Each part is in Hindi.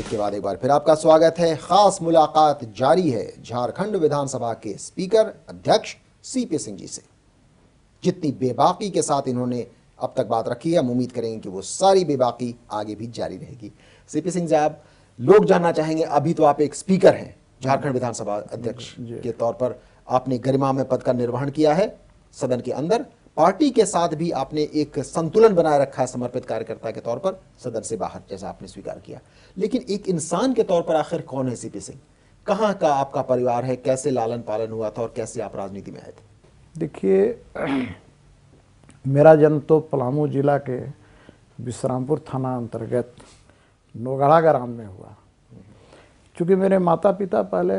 ब्रेक के बाद एक बार फिर आपका स्वागत है। खास मुलाकात जारी है झारखंड विधानसभा के स्पीकर अध्यक्ष सीपी सिंह जी से। जितनी बेबाकी के साथ इन्होंने अब तक बात रखी है, हम उम्मीद करेंगे कि वो सारी बेबाकी आगे भी जारी रहेगी। सीपी सिंह साहब, लोग जानना चाहेंगे, अभी तो आप एक स्पीकर हैं, झारखंड विधानसभा अध्यक्ष के तौर पर आपने गरिमामय पद का निर्वहन किया है सदन के अंदर। पार्टी के साथ भी आपने एक संतुलन बनाए रखा है समर्पित कार्यकर्ता के तौर पर, सदन से बाहर जैसा आपने स्वीकार किया। लेकिन एक इंसान के तौर पर आखिर कौन है सीपी सिंह? कहाँ का आपका परिवार है? कैसे लालन पालन हुआ था और कैसे आप राजनीति में आए थे? देखिए, मेरा जन्म तो पलामू जिला के विश्रामपुर थाना अंतर्गत नोगढ़ा ग्राम में हुआ। चूँकि मेरे माता पिता पहले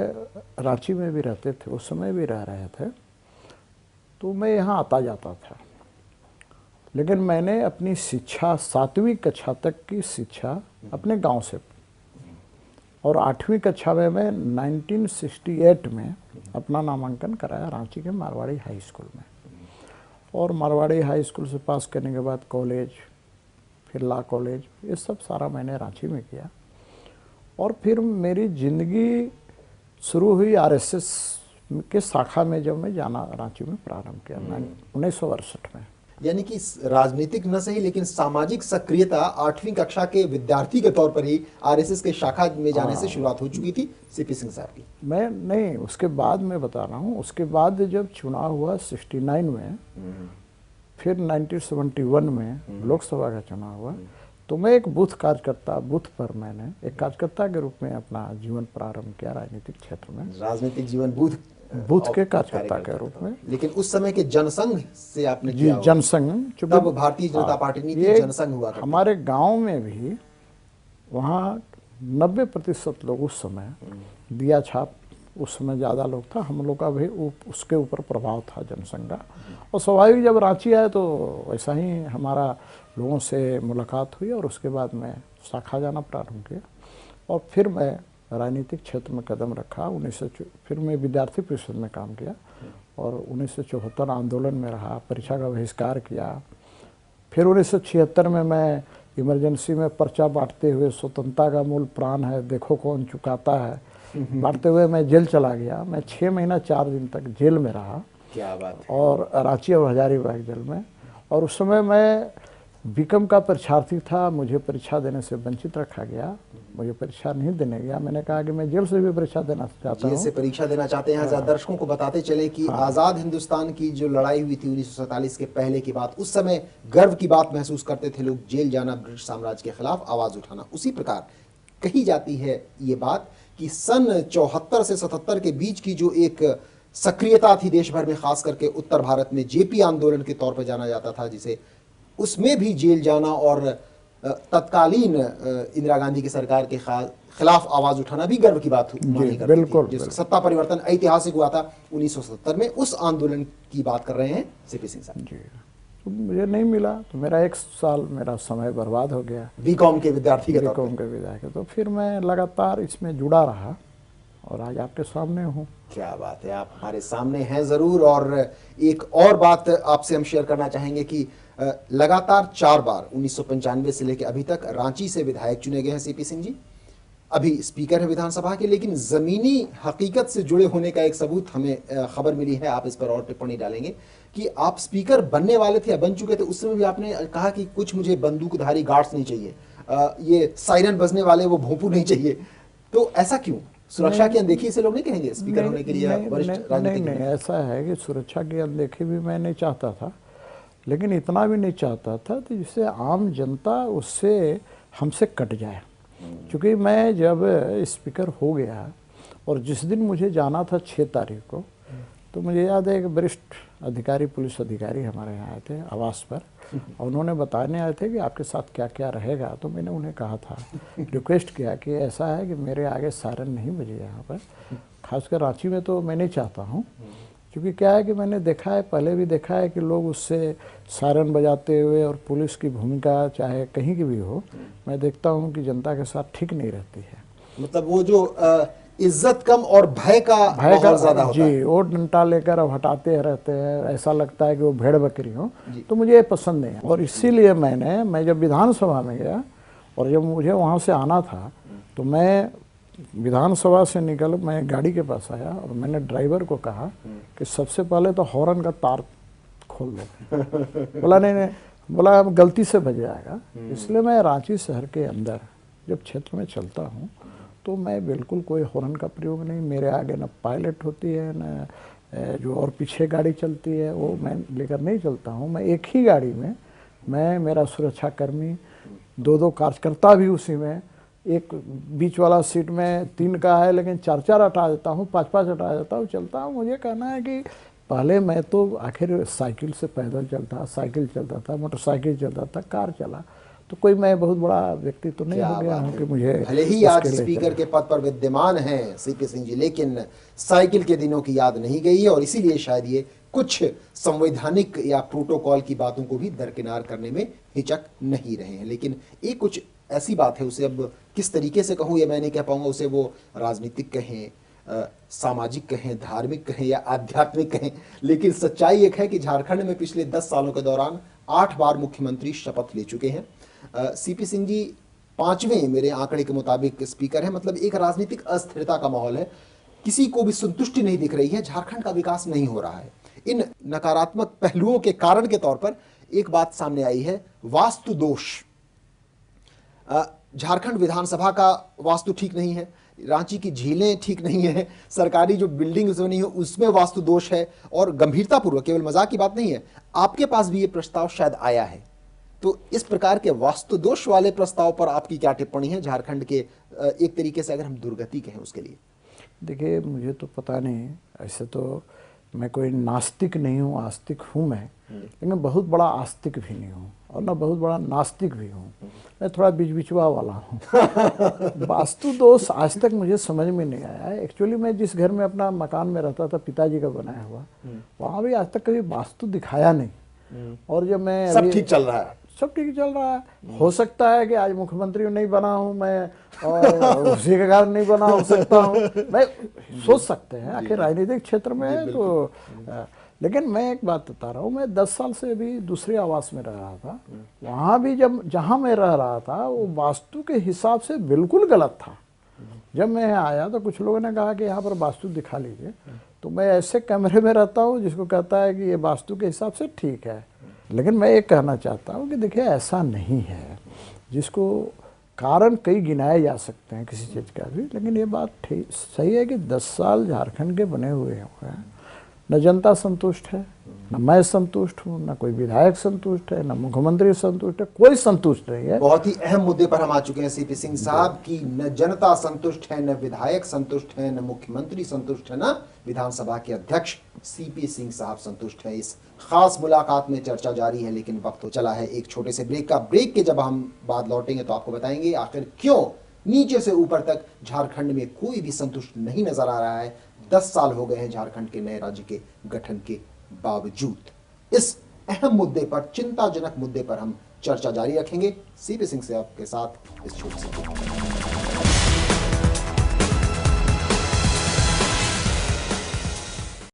रांची में भी रहते थे, उस समय भी रह रहे थे, तो मैं यहाँ आता जाता था। लेकिन मैंने अपनी शिक्षा 7वीं कक्षा तक की शिक्षा अपने गांव से, और 8वीं कक्षा में मैं 1968 में अपना नामांकन कराया रांची के मारवाड़ी हाई स्कूल में। और मारवाड़ी हाई स्कूल से पास करने के बाद कॉलेज, फिर लॉ कॉलेज, ये सब सारा मैंने रांची में किया। और फिर मेरी ज़िंदगी शुरू हुई आरएसएस के शाखा में, जब मैं जाना रांची में प्रारंभ किया 1968 में। यानी कि राजनीतिक न सही लेकिन सामाजिक सक्रियता 8वीं कक्षा के विद्यार्थी के तौर पर ही आरएसएस के शाखा में जाने से शुरुआत हो चुकी थी सीपी सिंह साहब की। मैं नहीं, उसके बाद मैं बता रहा हूँ। उसके बाद जब चुनाव हुआ 69 में, फिर 1971 में लोकसभा का चुनाव हुआ, तो मैं एक बूथ कार्यकर्ता, बूथ पर मैंने एक कार्यकर्ता के रूप में अपना जीवन प्रारंभ किया राजनीतिक क्षेत्र में। राजनीतिक जीवन बूथ के कार्यकर्ता के रूप में। लेकिन उस समय के जनसंघ से आपने जी, जनसंघ, तब भारतीय जनता पार्टी नहीं थी, जनसंघ हुआ था। हमारे गांव में भी वहाँ 90% लोग उस समय दिया छाप, उस समय ज़्यादा लोग था, हम लोग का भी उसके ऊपर प्रभाव था जनसंघ का। और स्वाभाविक जब रांची आए तो वैसा ही हमारा लोगों से मुलाकात हुई, और उसके बाद मैं शाखा जाना प्रारंभ किया। और फिर मैं राजनीतिक क्षेत्र में कदम रखा। फिर मैं विद्यार्थी परिषद में काम किया, और 1974 आंदोलन में रहा, परीक्षा का बहिष्कार किया। फिर 1976 में मैं इमरजेंसी में पर्चा बांटते हुए, स्वतंत्रता का मूल प्राण है देखो कौन चुकाता है, बांटते हुए मैं जेल चला गया। मैं 6 महीना 4 दिन तक जेल में रहा। क्या बात है। और रांची और हजारीबाग जेल में। और उस समय मैं बीकॉम का परीक्षार्थी था, मुझे परीक्षा देने से वंचित रखा गया, मुझे परीक्षा नहीं देने गया। मैंने कहा कि मैं जेल से भी परीक्षा देना चाहता हूँ। जेल से परीक्षा देना चाहते हैं। हाँ। दर्शकों को बताते चले कि आज़ाद हिंदुस्तान की जो लड़ाई हुई थी 1947 के पहले की बात, उस समय गर्व की बात महसूस करते थे लोग, जेल जाना, ब्रिटिश साम्राज्य के खिलाफ आवाज़ उठाना। उसी प्रकार कही जाती है ये बात कि सन 74 से 77 के बीच की जो एक सक्रियता थी देश भर में, खास करके उत्तर भारत में जेपी आंदोलन के तौर पर जाना जाता था, जिसे उसमें भी जेल जाना और तत्कालीन इंदिरा गांधी की सरकार के खिलाफ आवाज उठाना भी गर्व की बात मानी करती थी। जिस सत्ता परिवर्तन ऐतिहासिक हुआ था 1970 में, उस आंदोलन की बात कर रहे हैं सीपी सिंह साहब। जी, तो मुझे नहीं मिला, तो मेरा 1 साल मेरा समय बर्बाद हो गया बीकॉम के विद्यार्थी के बीकॉम के विद्यार्थी। तो फिर मैं लगातार इसमें जुड़ा रहा, और आज आपके सामने हूँ। क्या बात है, आप हमारे सामने हैं ज़रूर। और एक और बात आपसे हम शेयर करना चाहेंगे कि लगातार 4 बार 1995 से लेकर अभी तक रांची से विधायक चुने गए हैं सीपी सिंह जी। अभी स्पीकर है विधानसभा के, लेकिन ज़मीनी हकीकत से जुड़े होने का एक सबूत हमें खबर मिली है, आप इस पर और टिप्पणी डालेंगे कि आप स्पीकर बनने वाले थे या बन चुके थे। उस समय भी आपने कहा कि कुछ मुझे बंदूकधारी गार्ड्स नहीं चाहिए, ये सायरन बजने वाले वो भोंपू नहीं चाहिए। तो ऐसा क्यों? सुरक्षा की अनदेखी से लोग नहीं कहेंगे स्पीकर होने के लिए? नहीं, ऐसा है कि सुरक्षा की अनदेखी भी मैं नहीं चाहता था, लेकिन इतना भी नहीं चाहता था कि जिससे आम जनता उससे हमसे कट जाए। क्योंकि मैं जब स्पीकर हो गया, और जिस दिन मुझे जाना था 6 तारीख को, तो मुझे याद है एक वरिष्ठ अधिकारी, पुलिस अधिकारी हमारे यहाँ आए थे आवास पर, और उन्होंने बताने आए थे कि आपके साथ क्या क्या रहेगा। तो मैंने उन्हें कहा था, रिक्वेस्ट किया कि ऐसा है कि मेरे आगे सायरन नहीं बजे यहाँ पर, खासकर रांची में तो मैं नहीं चाहता हूँ। क्योंकि क्या है कि मैंने देखा है, पहले भी देखा है कि लोग उससे सायरन बजाते हुए, और पुलिस की भूमिका चाहे कहीं की भी हो, मैं देखता हूँ कि जनता के साथ ठीक नहीं रहती है। मतलब वो जो इज्जत कम और भय का ज्यादा होता है। जी, वो डंडा लेकर अब हटाते रहते हैं, ऐसा लगता है कि वो भेड़ बकरी हो, तो मुझे ये पसंद नहीं है। और इसीलिए मैं जब विधानसभा में गया, और जब मुझे वहाँ से आना था, तो मैं विधानसभा से निकल मैं गाड़ी के पास आया और मैंने ड्राइवर को कहा कि सबसे पहले तो हॉर्न का तार खोल दो। बोला नहीं नहीं, बोला अब गलती से बज जाएगा। इसलिए मैं रांची शहर के अंदर जब क्षेत्र में चलता हूँ तो मैं बिल्कुल कोई हॉर्न का प्रयोग नहीं, मेरे आगे न पायलट होती है न जो और पीछे गाड़ी चलती है वो मैं लेकर नहीं चलता हूँ। मैं एक ही गाड़ी में, मैं, मेरा सुरक्षाकर्मी, दो कार्यकर्ता भी उसी में, एक बीच वाला सीट में 3 का है लेकिन 4 हटा देता हूँ, 5 हटा देता हूँ, चलता हूँ। मुझे कहना है कि पहले मैं तो आखिर साइकिल से पैदल चलता, साइकिल चलता था, मोटरसाइकिल चलता था, कार चला, तो कोई मैं बहुत बड़ा व्यक्ति तो नहीं हो गया हूँ कि मुझे भले ही आज स्पीकर के पद पर विद्यमान हैं सीपी सिंह जी, लेकिन साइकिल के दिनों की याद नहीं गई है और इसीलिए शायद ये कुछ संवैधानिक या प्रोटोकॉल की बातों को भी दरकिनार करने में हिचक नहीं रहे हैं। लेकिन एक कुछ ऐसी बात है, उसे अब किस तरीके से कहूँ ये मैं नहीं कह पाऊंगा, उसे वो राजनीतिक कहें, सामाजिक कहें, धार्मिक कहें या आध्यात्मिक कहें, लेकिन सच्चाई एक है कि झारखंड में पिछले 10 सालों के दौरान 8 बार मुख्यमंत्री शपथ ले चुके हैं। सीपी सिंह जी 5वें मेरे आंकड़े के मुताबिक स्पीकर है। मतलब एक राजनीतिक अस्थिरता का माहौल है, किसी को भी संतुष्टि नहीं दिख रही है, झारखंड का विकास नहीं हो रहा है। इन नकारात्मक पहलुओं के कारण के तौर पर एक बात सामने आई है, वास्तु दोष। झारखंड विधानसभा का वास्तु ठीक नहीं है, रांची की झीलें ठीक नहीं है, सरकारी जो बिल्डिंग्स बनी है उसमें वास्तु दोष है और गंभीरतापूर्वक, केवल मजाक की बात नहीं है, आपके पास भी ये प्रस्ताव शायद आया है। तो इस प्रकार के वास्तु दोष वाले प्रस्ताव पर आपकी क्या टिप्पणी है झारखंड के एक तरीके से अगर हम दुर्गति कहें उसके लिए? देखिए, मुझे तो पता नहीं, ऐसे तो मैं कोई नास्तिक नहीं हूँ, आस्तिक हूँ मैं, लेकिन बहुत बड़ा आस्तिक भी नहीं हूँ और ना बहुत बड़ा नास्तिक भी हूँ, मैं थोड़ा बीच बीचवा वाला हूँ। वास्तु दोष आज तक मुझे समझ में नहीं आया है। एक्चुअली मैं जिस घर में अपना मकान में रहता था, पिताजी का बनाया हुआ, वहाँ भी आज तक कभी वास्तु दिखाया नहीं। और जब मैं सब ठीक चल रहा है, सब ठीक चल रहा है। हो सकता है कि आज मुख्यमंत्री नहीं बना हूं मैं और उसी के कारण नहीं बना हो सकता हूं, मैं सोच सकते हैं, आखिर राजनीतिक क्षेत्र में है तो। लेकिन मैं एक बात बता रहा हूं, मैं 10 साल से भी दूसरे आवास में रह रहा था, वहां भी जहां मैं रह रहा था वो वास्तु के हिसाब से बिल्कुल गलत था। जब मैं आया तो कुछ लोगों ने कहा कि यहाँ पर वास्तु दिखा लीजिए, तो मैं ऐसे कमरे में रहता हूँ जिसको कहता है कि ये वास्तु के हिसाब से ठीक है। लेकिन मैं ये कहना चाहता हूँ कि देखिए, ऐसा नहीं है, जिसको कारण कई गिनाए जा सकते हैं किसी चीज़ का भी, लेकिन ये बात ठीक सही है कि 10 साल झारखंड के बने हुए हैं, न जनता संतुष्ट है, न मैं संतुष्ट हूँ, न कोई विधायक संतुष्ट है, न मुख्यमंत्री संतुष्ट है, कोई संतुष्ट नहीं है। बहुत ही अहम मुद्दे पर हम आ चुके हैं सीपी सिंह साहब की न जनता संतुष्ट है, न विधायक संतुष्ट है, न मुख्यमंत्री संतुष्ट है, न विधानसभा के अध्यक्ष सीपी सिंह साहब संतुष्ट है। इस खास मुलाकात में चर्चा जारी है, लेकिन वक्त तो चला है एक छोटे से ब्रेक का। ब्रेक के जब हम बाद लौटेंगे तो आपको बताएंगे आखिर क्यों नीचे से ऊपर तक झारखंड में कोई भी संतुष्ट नहीं नजर आ रहा है। 10 साल हो गए हैं झारखंड के नए राज्य के गठन के बावजूद। इस अहम मुद्दे पर, चिंताजनक मुद्दे पर हम चर्चा जारी रखेंगे सीपी सिंह से आपके साथ इस छोटे से